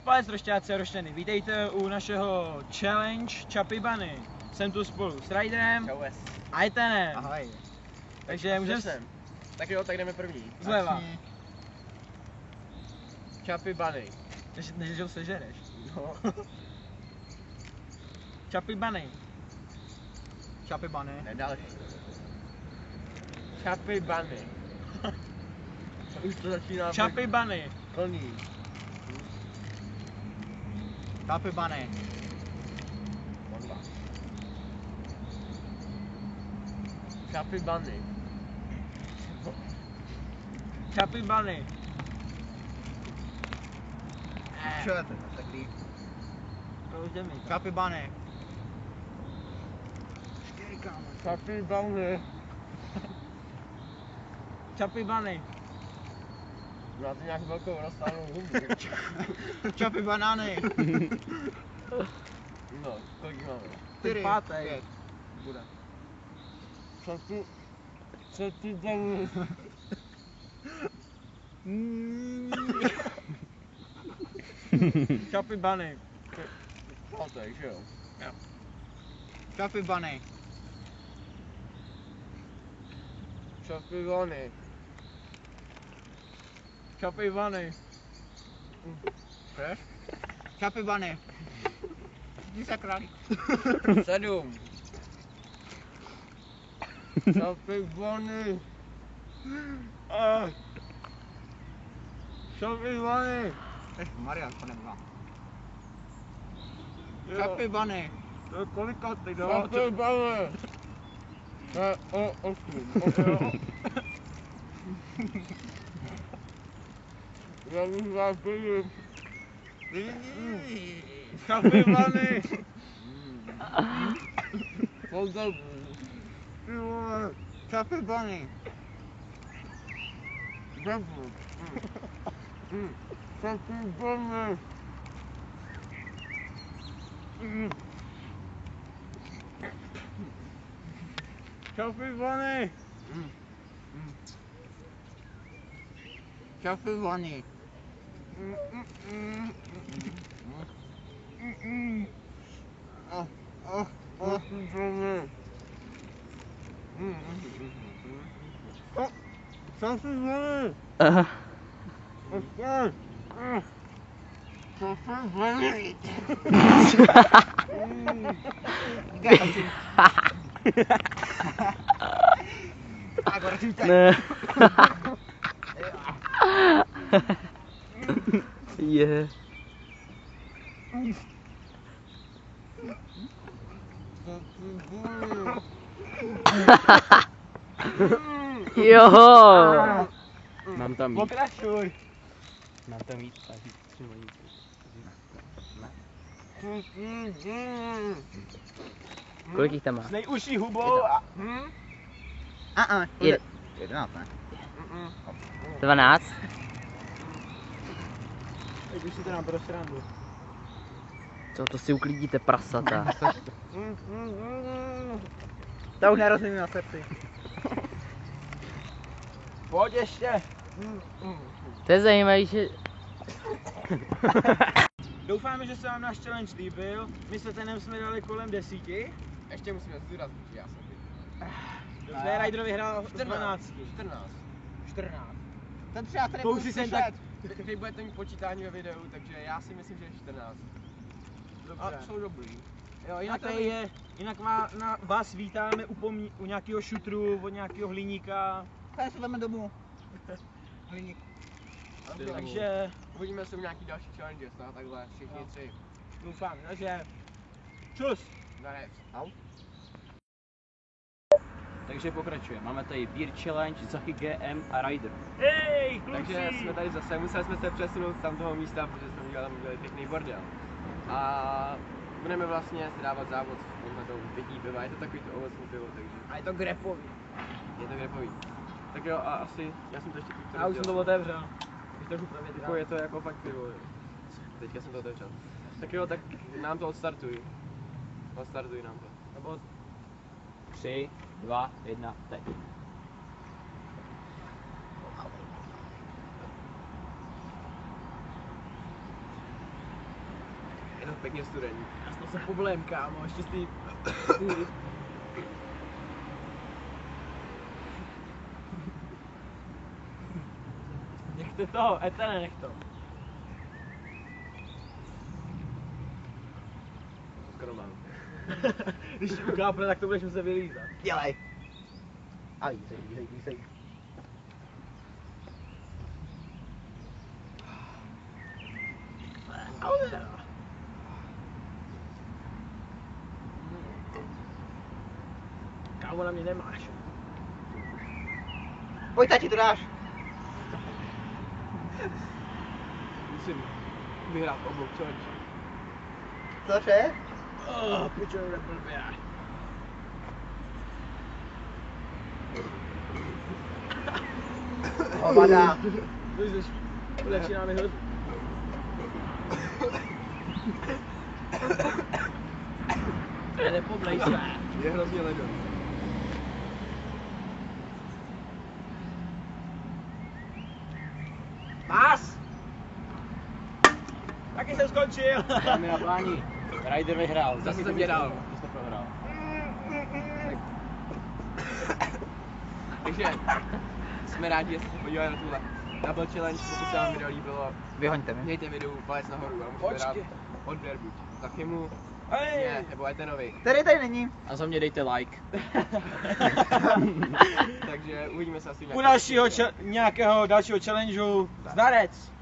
Palec rošťáci a roštěny, vítejte u našeho challenge Čapy Bunny. Jsem tu spolu s Riderem a Etanem. Ahoj. Takže můžeme... Tak jo, tak jdeme první. Zleva. Čapy Bunny. Než ho sežereš. No. Čapy Bunny. Čapy Bunny. Ne, další. Čapy Bunny. Už to začíná být Čapy Bunny. plný. Čapy Bunny. Čapy Bunny. Čapy Bunny. Co je to takový? To už jde mi. Čapy Bunny. Čapy Bunny. Čapy Bunny. Máte nějak velkou rozsáhlou hubu. Čapy banány. No, kolik máme? 4, 5. Bude. Čapy Bunny. Čapy Bunny. Pátek, že jo? Jo. Čapy Bunny. Čapy Bunny. Čapy Bunny. Chceš? Čapy Bunny. Jdi se králík. 7. Čapy Bunny. Čapy Bunny. Maria, to nebyla. Čapy Bunny. To je kolika ty do? Čapy Bunny. To je o 8. Já bych vás pojím. Čapy Bunny. Pozdravuji. Ty vole. Čapy Bunny. Dobře. Čapy Bunny. Čapy Bunny. Čapy Bunny. Čapy Bunny. Čapy Bunny. Agora ti Yeah. Jo. Mám tam víc. Pokračuj. Mám tam víc. Třeba víc. Kolik jich tam má? S nejužší hubou a... 11, ne? 12? Teď už si to dám pro srandu. Co to si uklidíte, prasata? To už nerozumím na srdci. Pojď ještě. To je zajímavé, že... Doufáme, že se vám náš challenge líbil. My se tenem jsme dali kolem 10. Ještě musíme zdůraznit, že já jsem Dobře, Rider vyhrál 12. 14. Ten třeba tady Použi jsem tak... Vy budete mít počítání ve videu, takže já si myslím, že je 14. Dobře. A jsou dobrý. Jo, jinak vás vítáme u nějakého šutru, od nějakého hliníka. Tady se jdeme domů. Hliník. Takže Uvidíme se u nějaký další challenge, snad takhle, všichni 3. doufám, takže čus! Darec. Au. Takže pokračujeme. Máme tady Beer Challenge, Zachy GM a Rider. Hej, kluci! Takže jsme tady zase, museli jsme se přesunout z tamtoho místa, protože jsme udělali pěkný bordel. A budeme vlastně si dávat závod v tomhletom pití piva, je to takový to ovocný pivo, takže... A je to grepový. Je to grepový. Tak jo, a asi, já jsem to ještě pít. Já už jsem to otevřel. Jako je to jako fakt pivo, jo. Teďka jsem to otevřel. Tak jo, tak nám to odstartuj. Odstartuj nám to. Nebo 3, 2, 1, teď. pěkně studený. Já to se poblém, kámo, ještě z ty... Nechte to, Etene, nech to. Skoro mám. Když ti ukápne, tak to budeš muset vylízat. Dělej. A lízej. Kámo, na mě nemáš. Pojď, tati, to dáš. Musím vyhrát obou challenge. Cože? Pičo, blbě. Hovada. Začíná mi hlad. Nepoblej se. Je hrozně ledový. Pás! Taky jsem skončil. Dámy a páni, Ryder vyhrál. Zase jsem dělal. Ty jsi to prohrál. Takže jsme rádi, že jste se podívali na tuhle double challenge, pokud se vám video líbilo, Vyhoňte mi. mějte videu palec nahoru a můžete dát Počkej. odběr buď Zachymu, Hej! mě, nebo Etenovi. Který tady není? A za mě dejte like. Takže uvidíme se asi U dalšího nějakého dalšího challengeu. Zdarec!